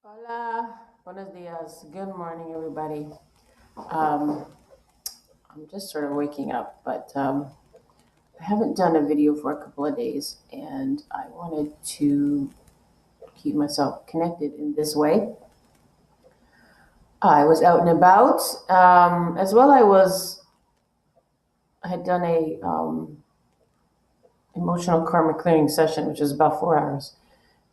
Hola, buenos dias. Good morning, everybody. Um, I'm just sort of waking up, but I haven't done a video for a couple of days, and I wanted to keep myself connected in this way. I was out and about, as well. I had done a emotional karma clearing session, which is about 4 hours.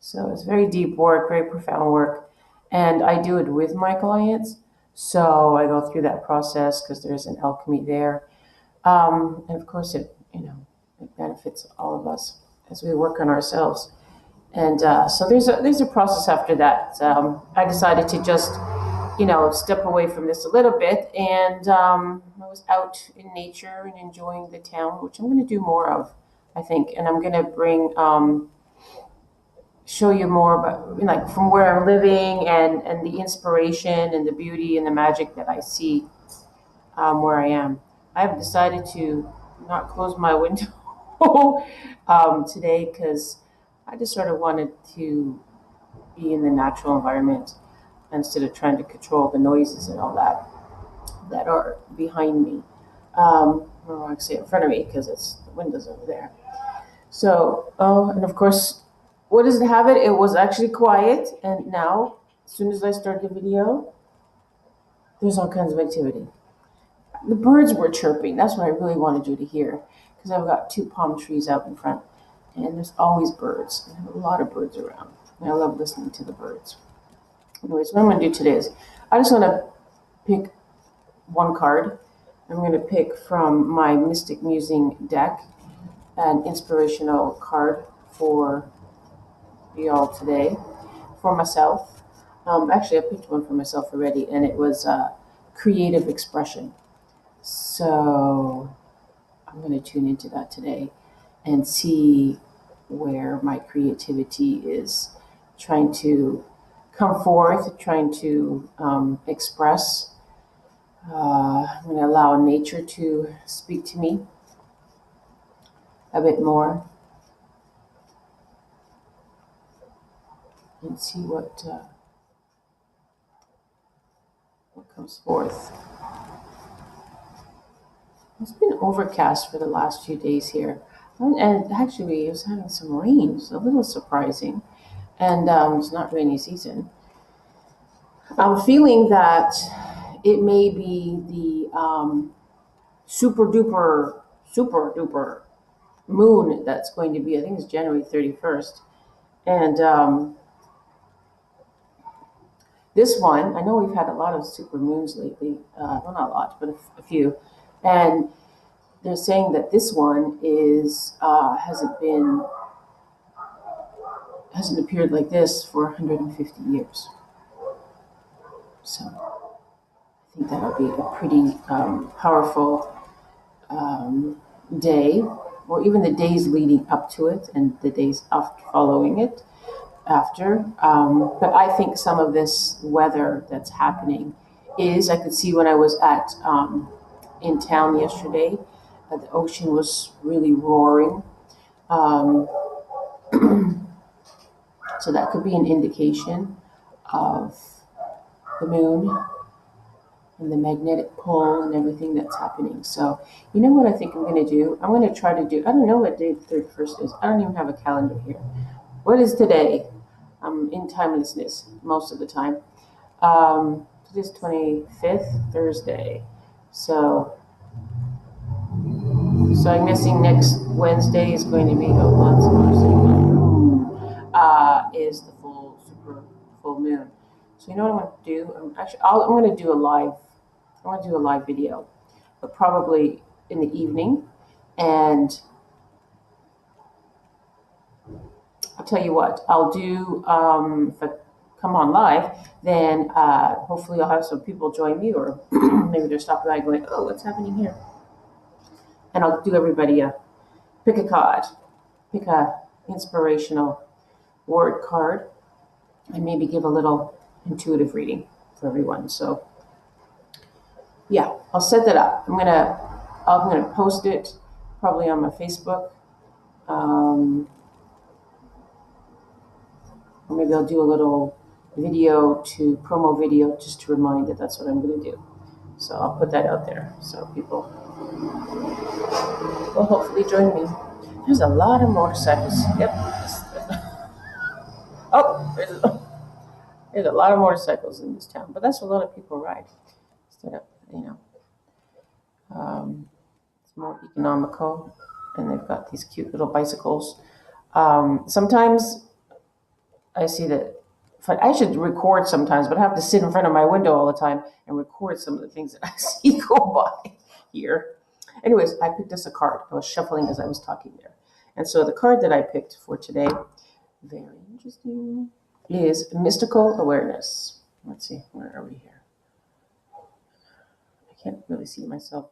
So it's very deep work, very profound work, and I do it with my clients. So I go through that process because there's an alchemy there. And of course, it benefits all of us as we work on ourselves. And so there's a process after that. I decided to just, step away from this a little bit, and I was out in nature and enjoying the town, which I'm going to do more of, I think. And I'm going to show you more about like from where I'm living and the inspiration and the beauty and the magic that I see where I am. I've decided to not close my window today because I just sort of wanted to be in the natural environment instead of trying to control the noises and all that are behind me. Or actually in front of me because it's the windows over there. So, oh, and of course, what does it have it? It was actually quiet, and now, as soon as I start the video, there's all kinds of activity. The birds were chirping. That's what I really wanted you to hear, because I've got two palm trees out in front, and there's always birds. I have a lot of birds around, and I love listening to the birds. Anyways, what I'm going to do today is I just want to pick one card. I'm going to pick from my Mystic Musing deck an inspirational card for y'all today, for myself. Actually, I picked one for myself already, and it was creative expression. So I'm going to tune into that today and see where my creativity is trying to come forth, trying to express. I'm going to allow nature to speak to me a bit more and see what comes forth. It's been overcast for the last few days here. And actually, it was having some rain. It's a little surprising. And it's not rainy season. I'm feeling that it may be the super duper moon that's going to be, I think it's January 31st. And this one, I know we've had a lot of super moons lately. Well, not a lot, but a few. And they're saying that this one is hasn't appeared like this for 150 years. So I think that'll be a pretty powerful day, or even the days leading up to it and the days after following it after. But I think some of this weather that's happening I could see when I was in town yesterday, the ocean was really roaring. Um, so that could be an indication of the moon and the magnetic pull and everything that's happening. So, you know what I think I'm going to do? I'm going to try to do, I don't know what day the 31st is. I don't even have a calendar here. What is today? I'm in timelessness most of the time. Today's 25th, Thursday. So I'm guessing next Wednesday is going to be, is the super full moon. So you know what I'm going to do? I'm going to do a live. I want to do a live video, but probably in the evening. And I'll tell you what, I'll do, if I come on live, then hopefully I'll have some people join me, or maybe they're stopping by going, oh, what's happening here? And I'll do everybody pick a card, pick a inspirational word card, and maybe give a little intuitive reading for everyone. So yeah, I'll set that up. I'm gonna post it probably on my Facebook. Or maybe I'll do a little video to promo video just to remind that that's what I'm going to do. So I'll put that out there so people will hopefully join me. There's a lot of motorcycles. Yep. Oh, there's a lot of motorcycles in this town, but that's what a lot of people ride. Instead of, it's more economical, and they've got these cute little bicycles. Sometimes I see that I should record sometimes, but I have to sit in front of my window all the time and record some of the things that I see go by here. Anyways, I picked us a card. I was shuffling as I was talking there. And so the card that I picked for today, very interesting, is Mystical Awareness. Let's see, where are we here? I can't really see myself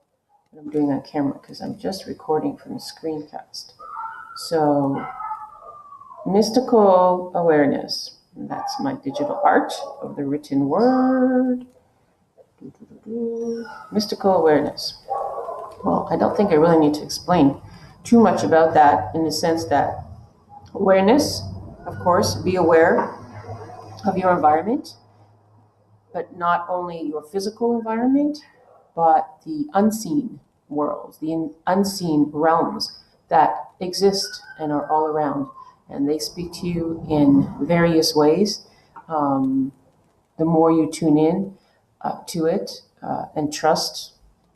what I'm doing on camera because I'm just recording from the screencast. So, Mystical Awareness. That's my digital art of the written word. Mystical Awareness. Well, I don't think I really need to explain too much about that in the sense that awareness, of course, be aware of your environment, but not only your physical environment, but the unseen worlds, the unseen realms that exist and are all around. And they speak to you in various ways. The more you tune in to it and trust,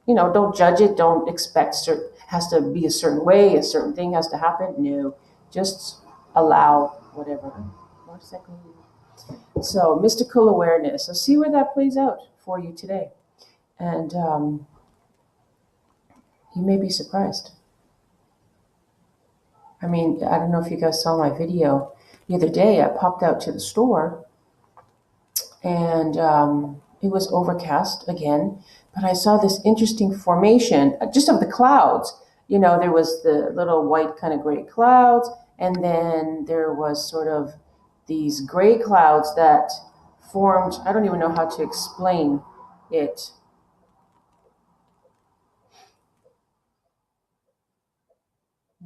don't judge it, don't expect has to be a certain way, a certain thing has to happen. No, just allow whatever. So mystical awareness. So see where that plays out for you today. And you may be surprised. I mean, I don't know if you guys saw my video the other day. I popped out to the store and it was overcast again, but I saw this interesting formation just of the clouds. There was the little white kind of gray clouds, and then there was sort of these gray clouds that formed. I don't even know how to explain it.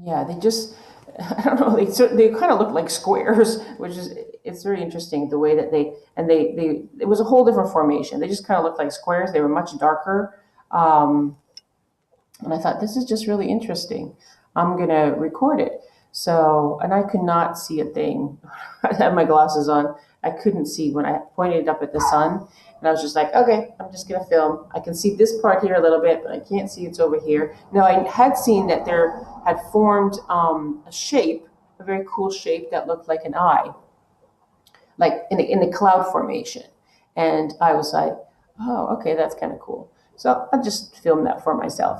Yeah, they just, I don't know, they kind of look like squares, it's very interesting the way that it was a whole different formation. They just kind of looked like squares. They were much darker. And I thought, this is just really interesting. I'm going to record it. So, and I could not see a thing. I had my glasses on. I couldn't see when I pointed up at the sun. And I was just like, okay, I'm just going to film. I can see this part here a little bit, but I can't see it's over here. Now, I had seen that there had formed a shape, a very cool shape that looked like an eye, like in a cloud formation. And I was like, oh, okay, that's kind of cool. So I just filmed that for myself.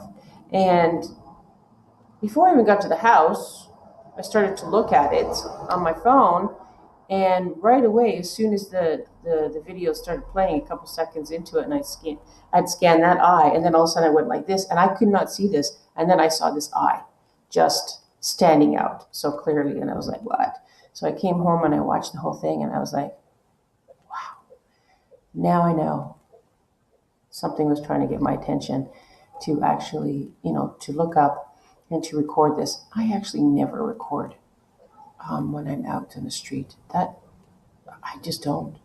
And before I even got to the house, I started to look at it on my phone. And right away, as soon as the video started playing, a couple seconds into it, and I'd scanned that eye, and then all of a sudden I went like this, and I could not see this. And then I saw this eye just standing out so clearly, and I was like, what? So I came home and I watched the whole thing, and I was like, wow, now I know something was trying to get my attention to actually, to look up and to record this. I actually never record when I'm out in the street. That I just don't.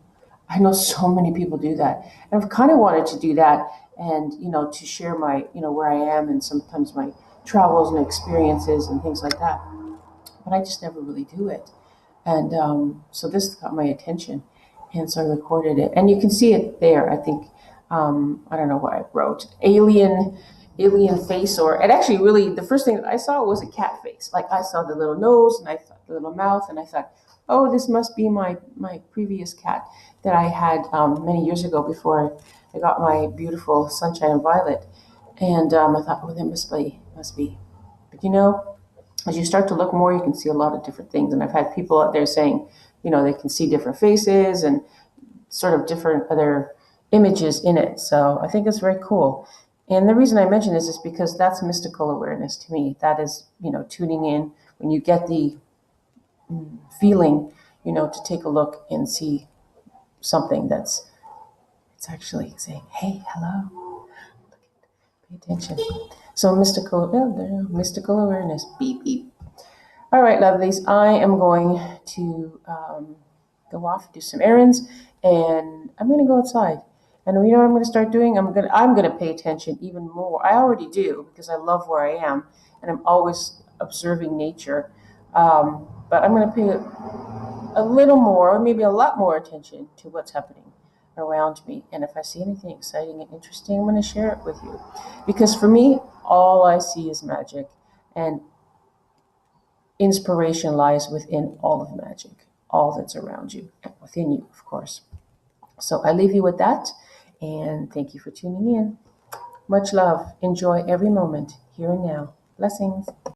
I know so many people do that, and I've kind of wanted to do that, and to share my, where I am, and sometimes my travels and experiences and things like that. But I just never really do it, and so this got my attention, and so I recorded it, and you can see it there. I think I don't know what I wrote. Alien face, or it actually really, the first thing that I saw was a cat face. Like I saw the little nose and I thought the little mouth, and I thought, oh, this must be my previous cat that I had many years ago before I got my beautiful Sunshine and Violet. And I thought, oh, there must be. But as you start to look more, you can see a lot of different things. And I've had people out there saying, they can see different faces and sort of different other images in it. So I think it's very cool. And the reason I mention this is because that's mystical awareness to me. That is, tuning in when you get the feeling, to take a look and see something it's actually saying, hey, hello, pay attention. So mystical awareness, beep, beep. All right, lovelies, I am going to go off, do some errands, and I'm going to go outside. And you know what I'm going to start doing? I'm going to pay attention even more. I already do because I love where I am, and I'm always observing nature. But I'm going to pay a little more, or maybe a lot more attention to what's happening around me. And if I see anything exciting and interesting, I'm going to share it with you. Because for me, all I see is magic. And inspiration lies within all of magic, all that's around you, and within you, of course. So I leave you with that. And thank you for tuning in. Much love. Enjoy every moment here and now. Blessings.